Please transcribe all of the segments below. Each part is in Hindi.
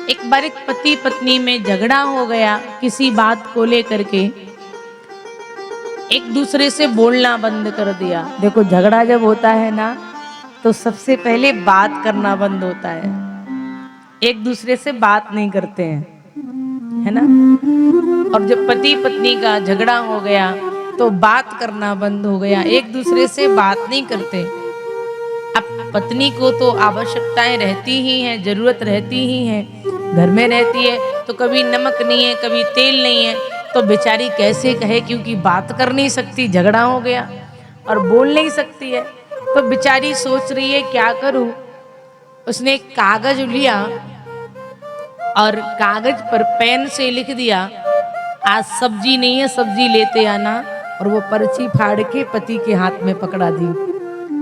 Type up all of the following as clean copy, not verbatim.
एक बार एक पति पत्नी में झगड़ा हो गया किसी बात को लेकर के, एक दूसरे से बोलना बंद कर दिया। देखो झगड़ा जब होता है ना तो सबसे पहले बात करना बंद होता है, एक दूसरे से बात नहीं करते हैं, है ना। और जब पति पत्नी का झगड़ा हो गया तो बात करना बंद हो गया, एक दूसरे से बात नहीं करते। अब पत्नी को तो आवश्यकताएं रहती ही हैं, जरूरत रहती ही है, घर में रहती है तो कभी नमक नहीं है, कभी तेल नहीं है, तो बेचारी कैसे कहे, क्योंकि बात कर नहीं सकती, झगड़ा हो गया और बोल नहीं सकती है। तो बेचारी सोच रही है क्या करूं। उसने एक कागज लिया और कागज पर पेन से लिख दिया, आज सब्जी नहीं है, सब्जी लेते आना। और वो पर्ची फाड़ के पति के हाथ में पकड़ा दी।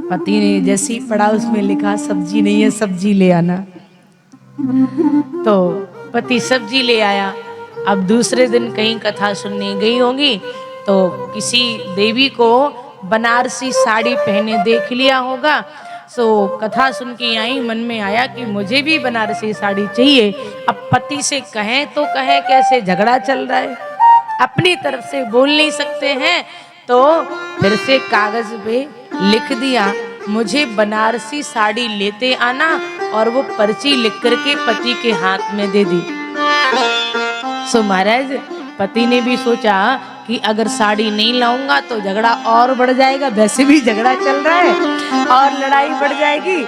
पति ने जैसे ही पढ़ा उसमें लिखा सब्जी नहीं है, सब्जी ले आना। तो पति सब्जी ले आया। अब दूसरे दिन कहीं कथा सुनने गई होंगी तो किसी देवी को बनारसी साड़ी पहने देख लिया होगा। सो कथा सुन के आई, मन में आया कि मुझे भी बनारसी साड़ी चाहिए। अब पति से कहें तो कहें कैसे, झगड़ा चल रहा है, अपनी तरफ से बोल नहीं सकते हैं। तो फिर से कागज पे लिख दिया, मुझे बनारसी साड़ी लेते आना, और वो पर्ची लिख करके पति के हाथ में दे दी। सो महाराज पति ने भी सोचा कि अगर साड़ी नहीं लाऊंगा तो झगड़ा और बढ़ जाएगा, वैसे भी झगड़ा चल रहा है और लड़ाई बढ़ जाएगी।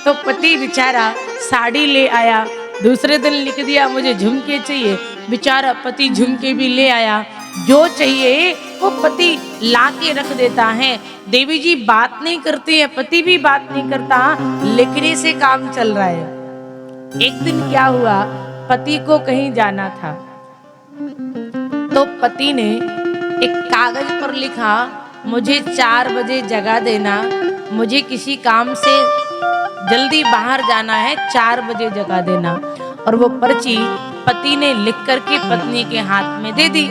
तो पति बेचारा साड़ी ले आया, दूसरे दिन लिख दिया मुझे झुमके चाहिए, बेचारा पति झुमके भी ले आया। जो चाहिए वो पति ला के रख देता है। देवी जी बात नहीं करती है, पति भी बात नहीं करता, लिखने से काम चल रहा है। एक दिन क्या हुआ, पति को कहीं जाना था तो पति ने एक कागज पर लिखा, मुझे 4 बजे जगा देना, मुझे किसी काम से जल्दी बाहर जाना है, 4 बजे जगा देना। और वो पर्ची पति ने लिख करके पत्नी के हाथ में दे दी।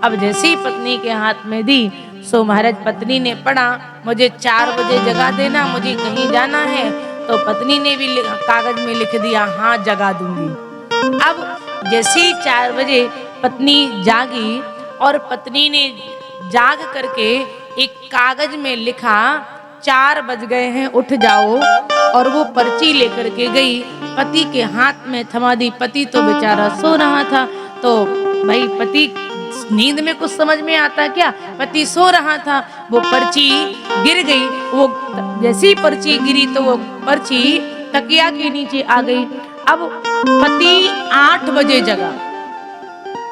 अब जैसे ही पत्नी के हाथ में दी सो महाराज पत्नी ने पढ़ा, मुझे 4 बजे जगा देना, मुझे कहीं जाना है। तो पत्नी ने भी कागज में लिख दिया, हाँ जगा दूंगी। अब जैसे ही 4 बजे पत्नी जागी और पत्नी ने जाग करके एक कागज में लिखा, 4 बज गए हैं उठ जाओ, और वो पर्ची लेकर के गई, पति के हाथ में थमा दी। पति तो बेचारा सो रहा था। तो भाई पति नींद में कुछ समझ में आता क्या, पति सो रहा था, वो पर्ची गिर गई। वो जैसी पर्ची गिरी तो वो पर्ची तकिया के नीचे आ गई। अब पति 8 बजे जगा,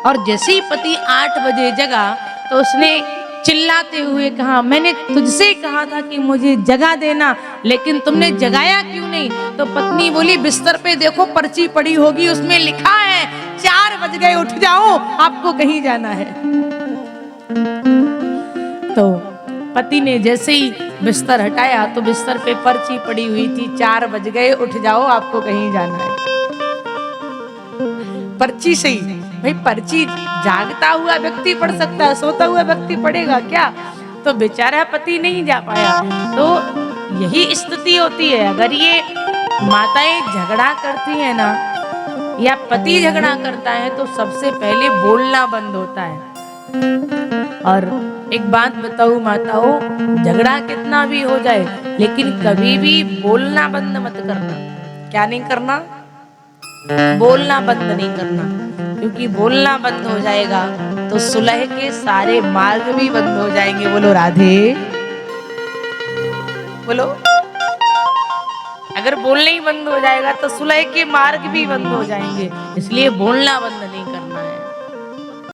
और जैसे ही पति 8 बजे जगा तो उसने चिल्लाते हुए कहा, मैंने तुझसे कहा था कि मुझे जगा देना, लेकिन तुमने जगाया क्यों नहीं। तो पत्नी बोली, बिस्तर पे देखो पर्ची पड़ी होगी, उसमें लिखा है 4 बज गए उठ जाओ, आपको कहीं जाना है। तो पति ने जैसे ही बिस्तर हटाया तो बिस्तर पे पर्ची पड़ी हुई थी, 4 बज गए उठ जाओ, आपको कहीं जाना है। पर्ची से ही भाई, पर्ची जागता हुआ व्यक्ति पढ़ सकता है, सोता हुआ व्यक्ति पढ़ेगा क्या। तो बेचारा पति नहीं जा पाया। तो यही स्थिति होती है, अगर ये माताएं झगड़ा करती है ना या पति झगड़ा करता है तो सबसे पहले बोलना बंद होता है। और एक बात बताऊं माताओं, झगड़ा कितना भी हो जाए लेकिन कभी भी बोलना बंद मत करना। क्या नहीं करना, बोलना बंद नहीं करना, क्योंकि बोलना बंद हो जाएगा तो सुलह के सारे मार्ग भी बंद हो जाएंगे। बोलो राधे बोलो। अगर बोलना ही बंद हो जाएगा तो सुलह के मार्ग भी बंद हो जाएंगे, इसलिए बोलना बंद नहीं करना है।